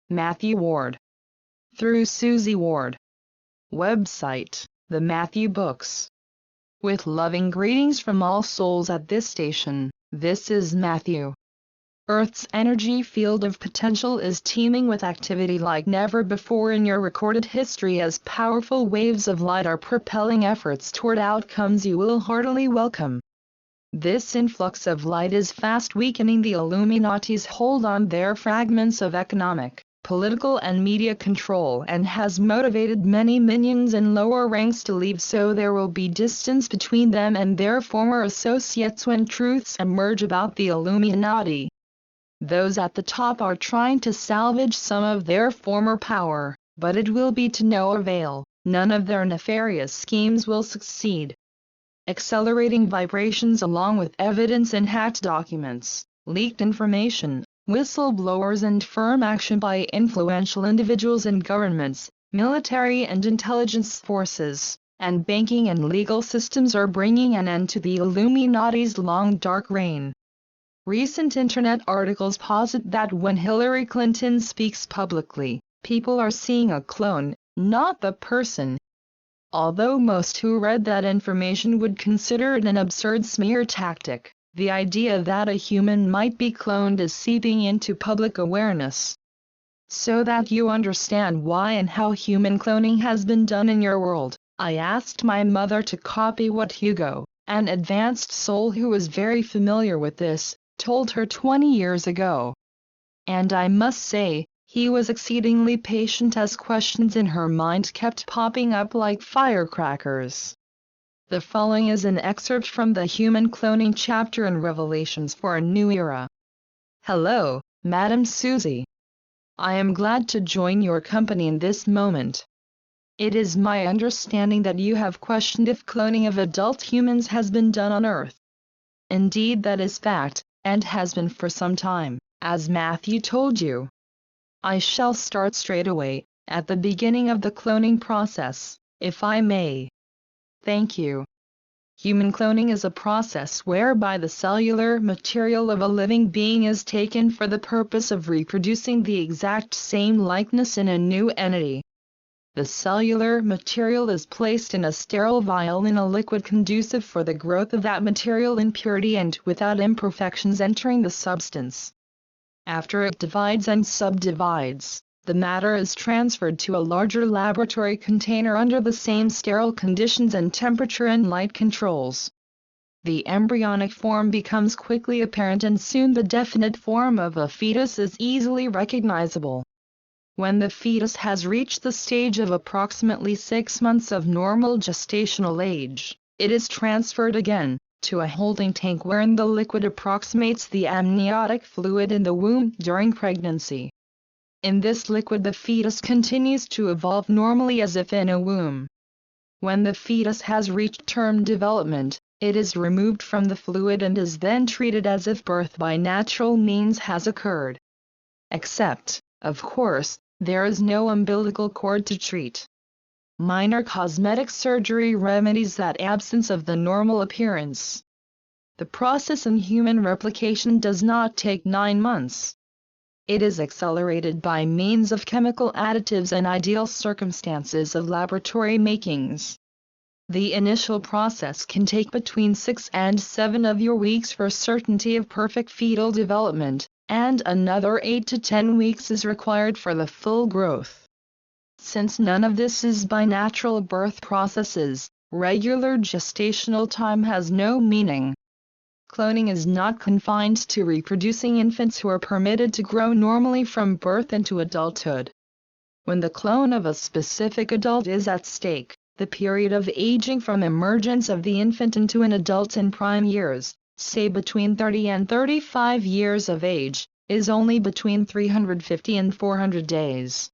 Matthew Ward. Through Susie Ward. Website, The Matthew Books. With loving greetings from all souls at this station, this is Matthew. Earth's energy field of potential is teeming with activity like never before in your recorded history as powerful waves of light are propelling efforts toward outcomes you will heartily welcome. This influx of light is fast weakening the Illuminati's hold on their fragments of economic, political and media control and has motivated many minions in lower ranks to leave, so there will be distance between them and their former associates when truths emerge about the Illuminati. Those at the top are trying to salvage some of their former power, but it will be to no avail. None of their nefarious schemes will succeed. Accelerating vibrations along with evidence in hacked documents, leaked information, whistleblowers and firm action by influential individuals in governments, military and intelligence forces, and banking and legal systems are bringing an end to the Illuminati's long dark reign. Recent internet articles posit that when Hillary Clinton speaks publicly, people are seeing a clone, not the person. Although most who read that information would consider it an absurd smear tactic, the idea that a human might be cloned is seeping into public awareness. So that you understand why and how human cloning has been done in your world, I asked my mother to copy what Hugo, an advanced soul who was very familiar with this, told her 20 years ago. And I must say, he was exceedingly patient as questions in her mind kept popping up like firecrackers. The following is an excerpt from the Human Cloning chapter in Revelations for a New Era. Hello, Madam Susie. I am glad to join your company in this moment. It is my understanding that you have questioned if cloning of adult humans has been done on Earth. Indeed, that is fact, and has been for some time, as Matthew told you. I shall start straight away, at the beginning of the cloning process, if I may. Thank you. Human cloning is a process whereby the cellular material of a living being is taken for the purpose of reproducing the exact same likeness in a new entity. The cellular material is placed in a sterile vial in a liquid conducive for the growth of that material in purity and without imperfections entering the substance. After it divides and subdivides, the matter is transferred to a larger laboratory container under the same sterile conditions and temperature and light controls. The embryonic form becomes quickly apparent and soon the definite form of a fetus is easily recognizable. When the fetus has reached the stage of approximately 6 months of normal gestational age, it is transferred again to a holding tank wherein the liquid approximates the amniotic fluid in the womb during pregnancy. In this liquid the fetus continues to evolve normally as if in a womb. When the fetus has reached term development, it is removed from the fluid and is then treated as if birth by natural means has occurred. Except, of course, there is no umbilical cord to treat. Minor cosmetic surgery remedies that absence of the normal appearance. The process in human replication does not take 9 months. It is accelerated by means of chemical additives and ideal circumstances of laboratory makings. The initial process can take between 6 and 7 of your weeks for certainty of perfect fetal development, and another 8 to 10 weeks is required for the full growth. Since none of this is by natural birth processes, regular gestational time has no meaning. Cloning is not confined to reproducing infants who are permitted to grow normally from birth into adulthood. When the clone of a specific adult is at stake, the period of aging from emergence of the infant into an adult in prime years, say between 30 and 35 years of age, is only between 350 and 400 days.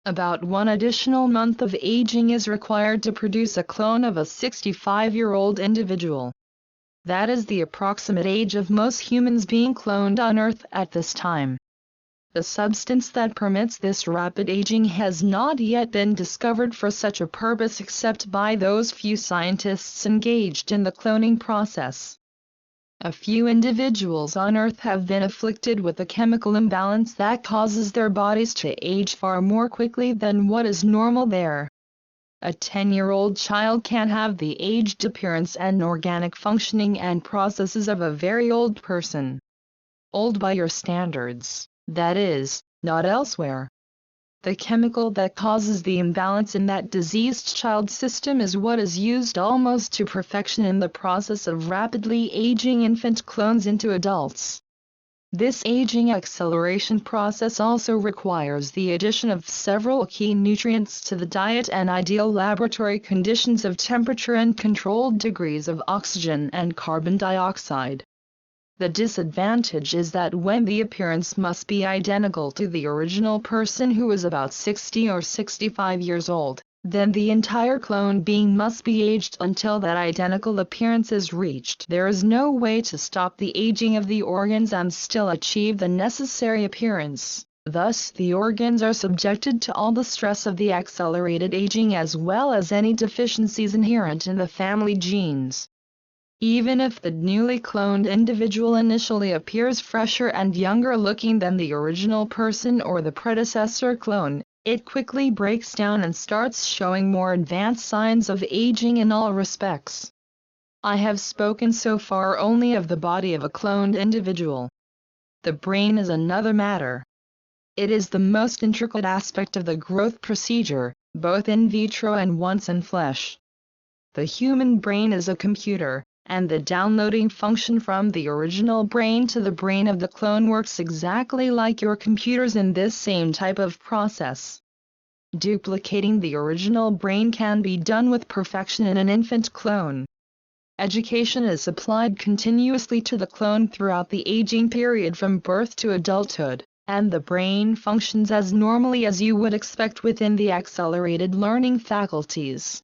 About 1 additional month of aging is required to produce a clone of a 65-year-old individual. That is the approximate age of most humans being cloned on Earth at this time. The substance that permits this rapid aging has not yet been discovered for such a purpose except by those few scientists engaged in the cloning process. A few individuals on Earth have been afflicted with a chemical imbalance that causes their bodies to age far more quickly than what is normal there. A 10-year-old child can have the aged appearance and organic functioning and processes of a very old person. Old by your standards, that is, not elsewhere. The chemical that causes the imbalance in that diseased child's system is what is used almost to perfection in the process of rapidly aging infant clones into adults. This aging acceleration process also requires the addition of several key nutrients to the diet and ideal laboratory conditions of temperature and controlled degrees of oxygen and carbon dioxide. The disadvantage is that when the appearance must be identical to the original person who is about 60 or 65 years old, then the entire clone being must be aged until that identical appearance is reached. There is no way to stop the aging of the organs and still achieve the necessary appearance. Thus, the organs are subjected to all the stress of the accelerated aging as well as any deficiencies inherent in the family genes. Even if the newly cloned individual initially appears fresher and younger looking than the original person or the predecessor clone, it quickly breaks down and starts showing more advanced signs of aging in all respects. I have spoken so far only of the body of a cloned individual. The brain is another matter. It is the most intricate aspect of the growth procedure, both in vitro and once in flesh. The human brain is a computer, and the downloading function from the original brain to the brain of the clone works exactly like your computers in this same type of process. Duplicating the original brain can be done with perfection in an infant clone. Education is applied continuously to the clone throughout the aging period from birth to adulthood, and the brain functions as normally as you would expect within the accelerated learning faculties.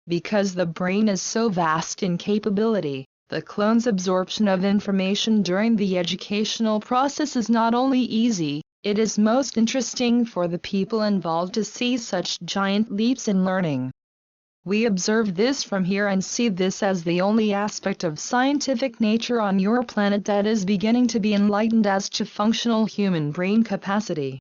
Because the brain is so vast in capability, the clone's absorption of information during the educational process is not only easy, it is most interesting for the people involved to see such giant leaps in learning. We observe this from here and see this as the only aspect of scientific nature on your planet that is beginning to be enlightened as to functional human brain capacity.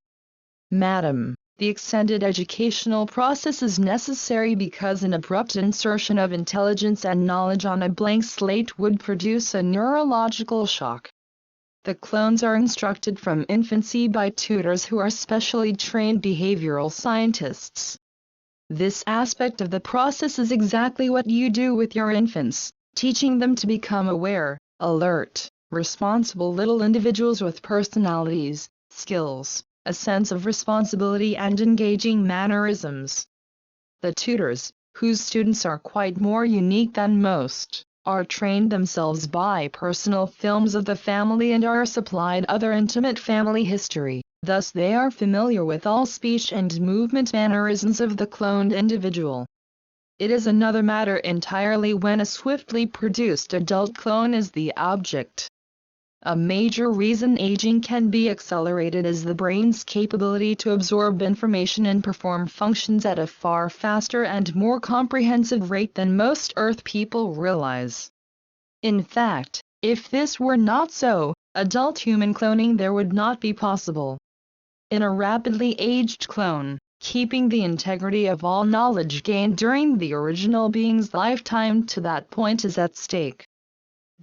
Madam, the extended educational process is necessary because an abrupt insertion of intelligence and knowledge on a blank slate would produce a neurological shock. The clones are instructed from infancy by tutors who are specially trained behavioral scientists. This aspect of the process is exactly what you do with your infants, teaching them to become aware, alert, responsible little individuals with personalities, skills, a sense of responsibility and engaging mannerisms. The tutors, whose students are quite more unique than most, are trained themselves by personal films of the family and are supplied other intimate family history, thus they are familiar with all speech and movement mannerisms of the cloned individual. It is another matter entirely when a swiftly produced adult clone is the object. A major reason aging can be accelerated is the brain's capability to absorb information and perform functions at a far faster and more comprehensive rate than most Earth people realize. In fact, if this were not so, adult human cloning there would not be possible. In a rapidly aged clone, keeping the integrity of all knowledge gained during the original being's lifetime to that point is at stake.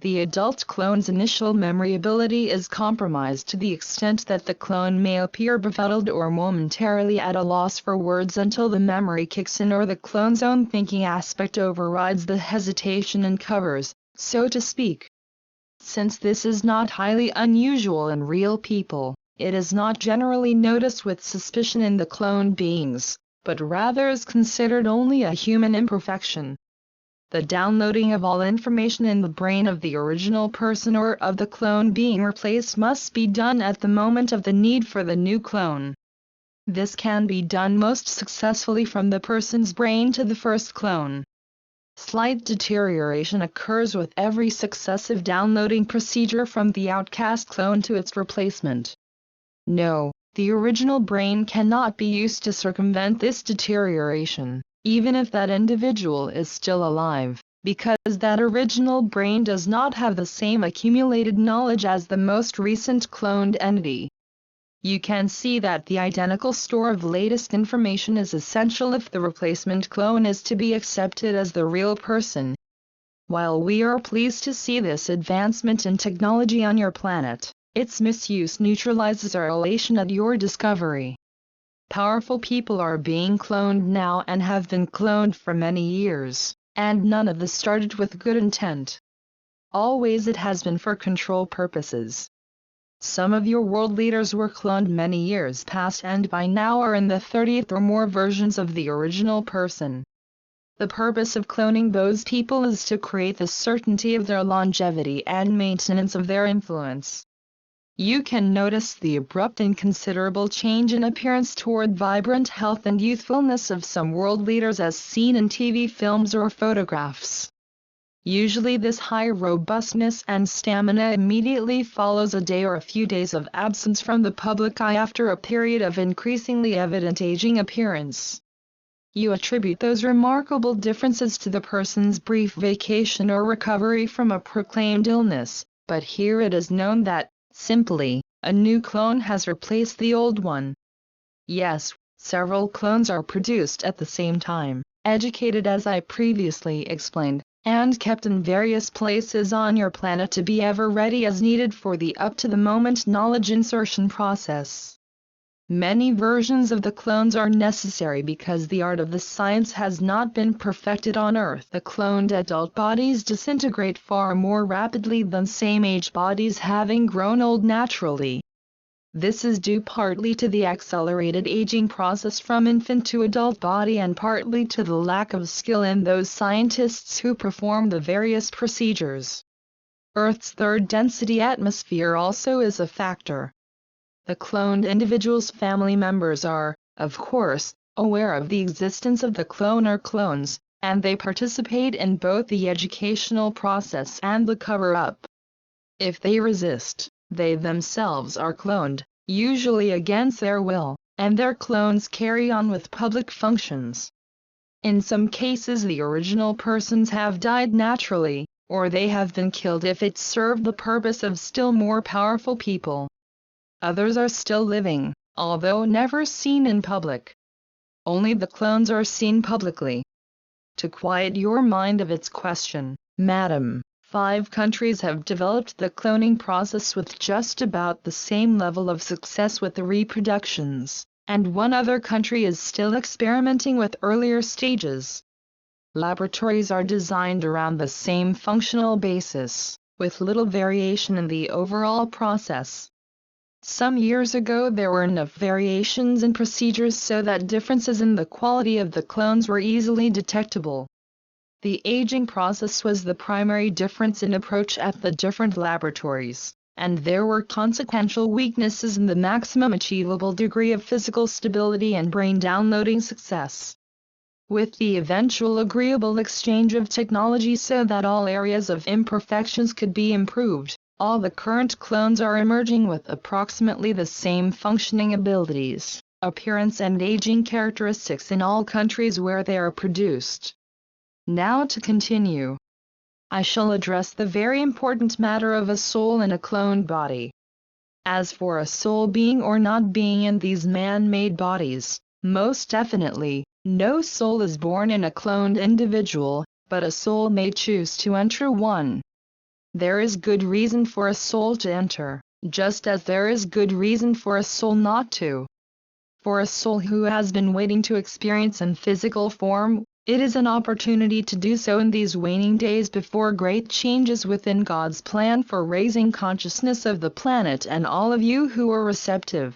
The adult clone's initial memory ability is compromised to the extent that the clone may appear befuddled or momentarily at a loss for words until the memory kicks in or the clone's own thinking aspect overrides the hesitation and covers, so to speak. Since this is not highly unusual in real people, it is not generally noticed with suspicion in the cloned beings, but rather is considered only a human imperfection. The downloading of all information in the brain of the original person or of the clone being replaced must be done at the moment of the need for the new clone. This can be done most successfully from the person's brain to the first clone. Slight deterioration occurs with every successive downloading procedure from the outcast clone to its replacement. No, the original brain cannot be used to circumvent this deterioration, even if that individual is still alive. because that original brain does not have the same accumulated knowledge as the most recent cloned entity. You can see that the identical store of latest information is essential if the replacement clone is to be accepted as the real person. While we are pleased to see this advancement in technology on your planet, its misuse neutralizes our elation at your discovery. Powerful people are being cloned now and have been cloned for many years, and none of this started with good intent. Always it has been for control purposes. Some of your world leaders were cloned many years past and by now are in the 30th or more versions of the original person. The purpose of cloning those people is to create the certainty of their longevity and maintenance of their influence. You can notice the abrupt and considerable change in appearance toward vibrant health and youthfulness of some world leaders as seen in TV films or photographs. Usually this high robustness and stamina immediately follows a day or a few days of absence from the public eye after a period of increasingly evident aging appearance. You attribute those remarkable differences to the person's brief vacation or recovery from a proclaimed illness, but here it is known that, simply, a new clone has replaced the old one. Yes, several clones are produced at the same time, educated as I previously explained, and kept in various places on your planet to be ever ready as needed for the up-to-the-moment knowledge insertion process. Many versions of the clones are necessary because the art of the science has not been perfected on Earth. The cloned adult bodies disintegrate far more rapidly than same-age bodies having grown old naturally. This is due partly to the accelerated aging process from infant to adult body and partly to the lack of skill in those scientists who perform the various procedures. Earth's third density atmosphere also is a factor. The cloned individual's family members are, of course, aware of the existence of the clone or clones, and they participate in both the educational process and the cover-up. If they resist, they themselves are cloned, usually against their will, and their clones carry on with public functions. In some cases the original persons have died naturally, or they have been killed if it served the purpose of still more powerful people. Others are still living, although never seen in public. Only the clones are seen publicly. To quiet your mind of its question, Madam, 5 countries have developed the cloning process with just about the same level of success with the reproductions, and 1 other country is still experimenting with earlier stages. Laboratories are designed around the same functional basis, with little variation in the overall process. Some years ago there were enough variations in procedures so that differences in the quality of the clones were easily detectable. The aging process was the primary difference in approach at the different laboratories, and there were consequential weaknesses in the maximum achievable degree of physical stability and brain downloading success. With the eventual agreeable exchange of technology so that all areas of imperfections could be improved, all the current clones are emerging with approximately the same functioning abilities, appearance and aging characteristics in all countries where they are produced. Now to continue. I shall address the very important matter of a soul in a cloned body. As for a soul being or not being in these man-made bodies, most definitely, no soul is born in a cloned individual, but a soul may choose to enter one. There is good reason for a soul to enter, just as there is good reason for a soul not to. For a soul who has been waiting to experience in physical form, it is an opportunity to do so in these waning days before great changes within God's plan for raising consciousness of the planet and all of you who are receptive.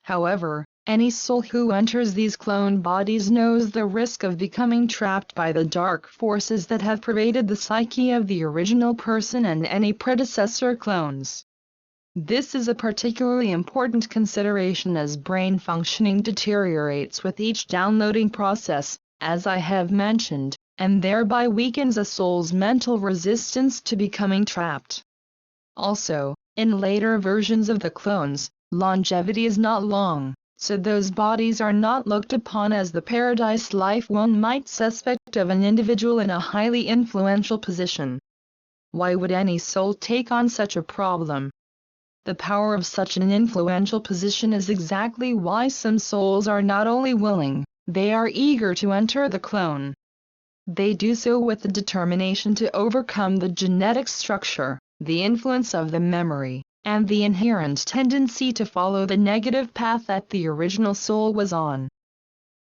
However, any soul who enters these clone bodies knows the risk of becoming trapped by the dark forces that have pervaded the psyche of the original person and any predecessor clones. This is a particularly important consideration as brain functioning deteriorates with each downloading process, as I have mentioned, and thereby weakens a soul's mental resistance to becoming trapped. Also, in later versions of the clones, longevity is not long, So those bodies are not looked upon as the paradise life one might suspect of an individual in a highly influential position. Why would any soul take on such a problem? The power of such an influential position is exactly why some souls are not only willing, they are eager to enter the clone. They do so with the determination to overcome the genetic structure, the influence of the memory, and the inherent tendency to follow the negative path that the original soul was on.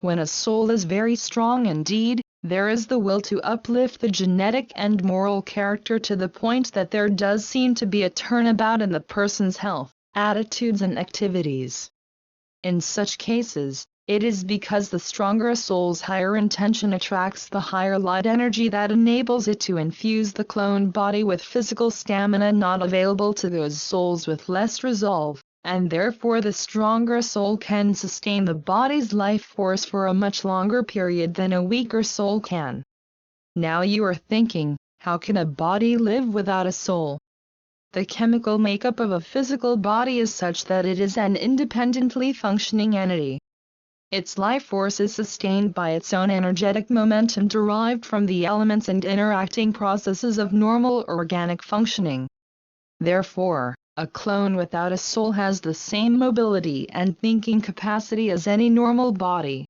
When a soul is very strong indeed, there is the will to uplift the genetic and moral character to the point that there does seem to be a turnabout in the person's health, attitudes and activities. In such cases, it is because the stronger a soul's higher intention attracts the higher light energy that enables it to infuse the clone body with physical stamina not available to those souls with less resolve, and therefore the stronger soul can sustain the body's life force for a much longer period than a weaker soul can. Now you are thinking, how can a body live without a soul? The chemical makeup of a physical body is such that it is an independently functioning entity. Its life force is sustained by its own energetic momentum derived from the elements and interacting processes of normal organic functioning. Therefore, a clone without a soul has the same mobility and thinking capacity as any normal body.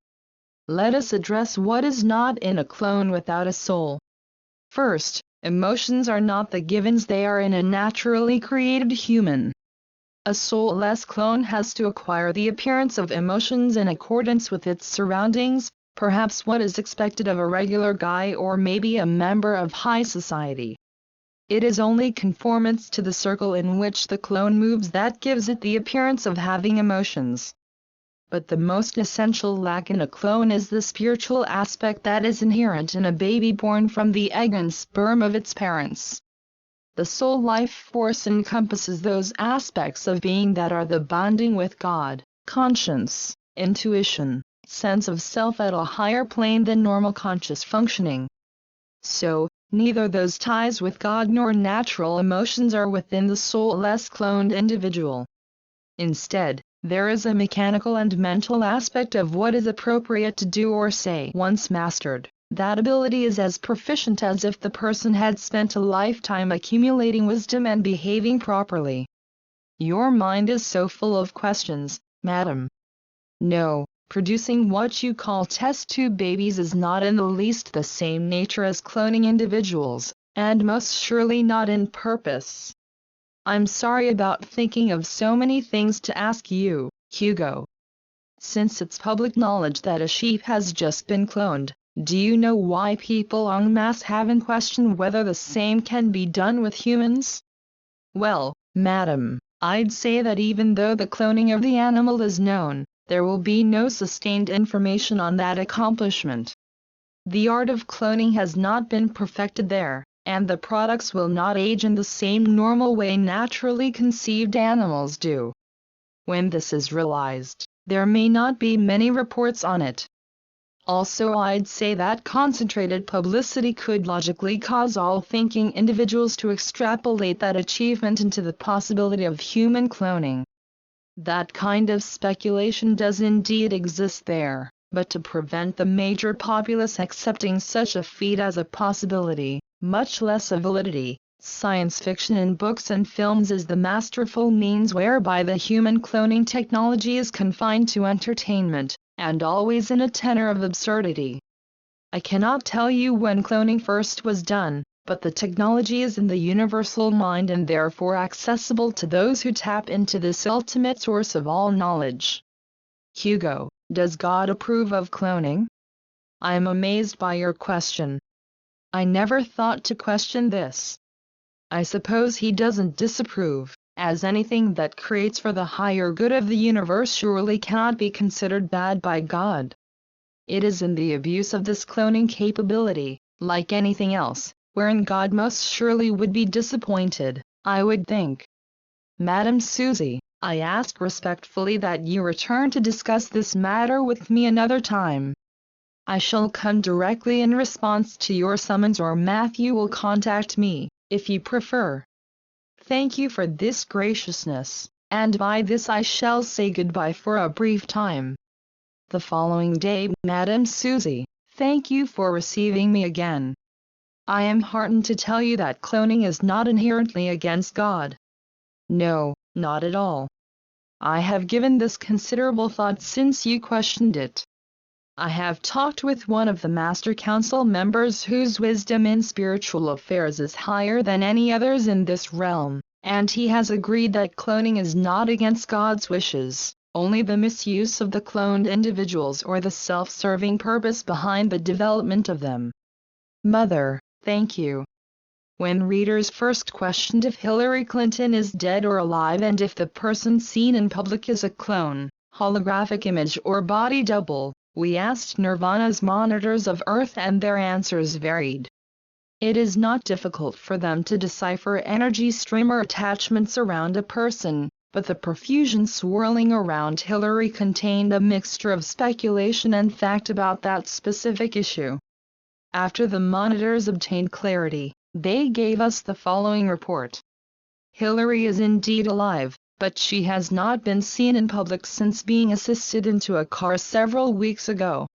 Let us address what is not in a clone without a soul. First, emotions are not the givens, they are in a naturally created human. A soulless clone has to acquire the appearance of emotions in accordance with its surroundings, perhaps what is expected of a regular guy or maybe a member of high society. It is only conformance to the circle in which the clone moves that gives it the appearance of having emotions. But the most essential lack in a clone is the spiritual aspect that is inherent in a baby born from the egg and sperm of its parents. The soul life force encompasses those aspects of being that are the bonding with God, conscience, intuition, sense of self at a higher plane than normal conscious functioning. So, neither those ties with God nor natural emotions are within the soulless cloned individual. Instead, there is a mechanical and mental aspect of what is appropriate to do or say. Once mastered, that ability is as proficient as if the person had spent a lifetime accumulating wisdom and behaving properly. Your mind is so full of questions, madam. No, producing what you call test tube babies is not in the least the same nature as cloning individuals, and most surely not in purpose. I'm sorry about thinking of so many things to ask you, Hugo. Since it's public knowledge that a sheep has just been cloned, do you know why people en masse haven't questioned whether the same can be done with humans? Well, madam, I'd say that even though the cloning of the animal is known, there will be no sustained information on that accomplishment. The art of cloning has not been perfected there, and the products will not age in the same normal way naturally conceived animals do. When this is realized, there may not be many reports on it. Also, I'd say that concentrated publicity could logically cause all thinking individuals to extrapolate that achievement into the possibility of human cloning. That kind of speculation does indeed exist there, but to prevent the major populace accepting such a feat as a possibility, much less a validity, science fiction in books and films is the masterful means whereby the human cloning technology is confined to entertainment, and always in a tenor of absurdity. I cannot tell you when cloning first was done, but the technology is in the universal mind and therefore accessible to those who tap into this ultimate source of all knowledge. Hugo, does God approve of cloning? I am amazed by your question. I never thought to question this. I suppose he doesn't disapprove, as anything that creates for the higher good of the universe surely cannot be considered bad by God. It is in the abuse of this cloning capability, like anything else, wherein God most surely would be disappointed, I would think. Madam Susie, I ask respectfully that you return to discuss this matter with me another time. I shall come directly in response to your summons, or Matthew will contact me, if you prefer. Thank you for this graciousness. and by this I shall say goodbye for a brief time. The following day, Madam Susie, thank you for receiving me again. I am heartened to tell you that cloning is not inherently against God. No, not at all. I have given this considerable thought since you questioned it. I have talked with one of the Master Council members whose wisdom in spiritual affairs is higher than any others in this realm, and he has agreed that cloning is not against God's wishes, only the misuse of the cloned individuals or the self-serving purpose behind the development of them. Mother, thank you. When readers first questioned if Hillary Clinton is dead or alive and if the person seen in public is a clone, holographic image or body double, we asked Nirvana's monitors of Earth and their answers varied. It is not difficult for them to decipher energy stream or attachments around a person, but the profusion swirling around Hillary contained a mixture of speculation and fact about that specific issue. After the monitors obtained clarity, they gave us the following report. Hillary is indeed alive, but she has not been seen in public since being assisted into a car several weeks ago.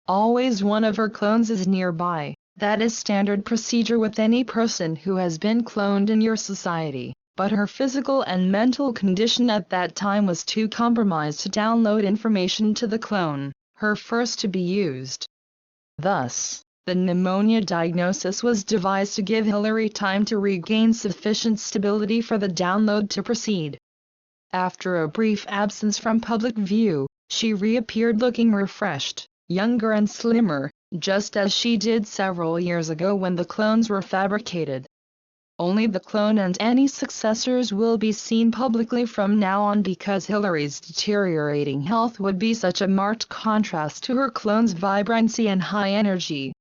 Always one of her clones is nearby. That is standard procedure with any person who has been cloned in your society, but her physical and mental condition at that time was too compromised to download information to the clone, her first to be used. Thus, the pneumonia diagnosis was devised to give Hillary time to regain sufficient stability for the download to proceed. After a brief absence from public view, she reappeared looking refreshed, younger and slimmer, just as she did several years ago when the clones were fabricated. Only the clone and any successors will be seen publicly from now on because Hillary's deteriorating health would be such a marked contrast to her clone's vibrancy and high energy.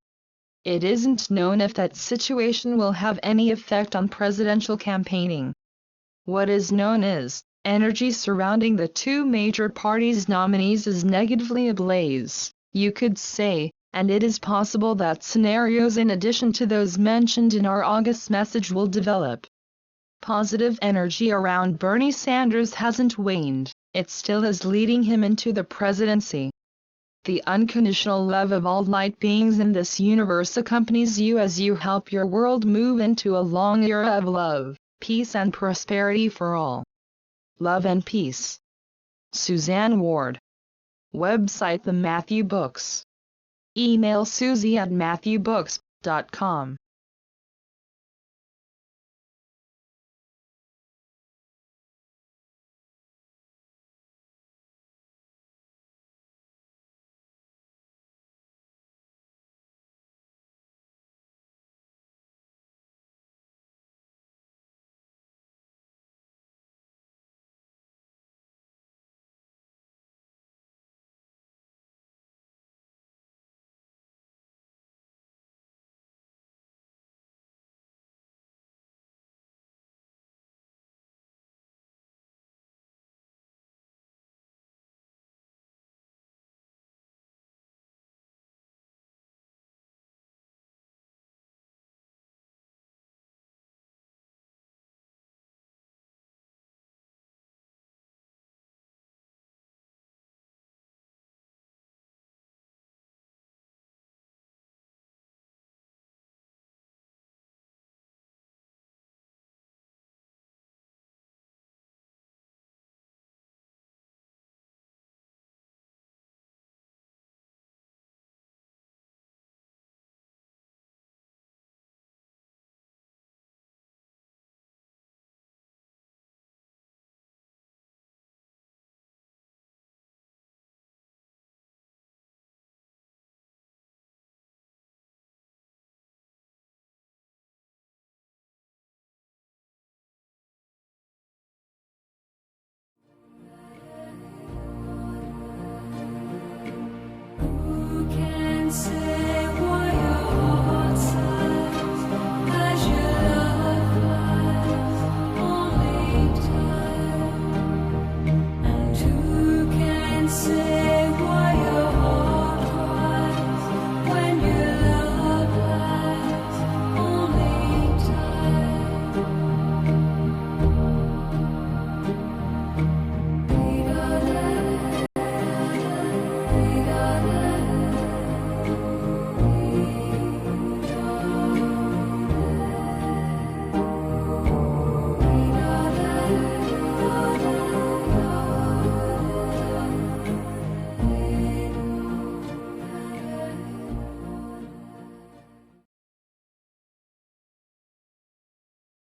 It isn't known if that situation will have any effect on presidential campaigning. What is known is, energy surrounding the two major parties' nominees is negatively ablaze, you could say, and it is possible that scenarios in addition to those mentioned in our August message will develop. Positive energy around Bernie Sanders hasn't waned, it still is leading him into the presidency. The unconditional love of all light beings in this universe accompanies you as you help your world move into a long era of love, peace and prosperity for all. Love and peace. Suzanne Ward. Website The Matthew Books. Email Susie@matthewbooks.com.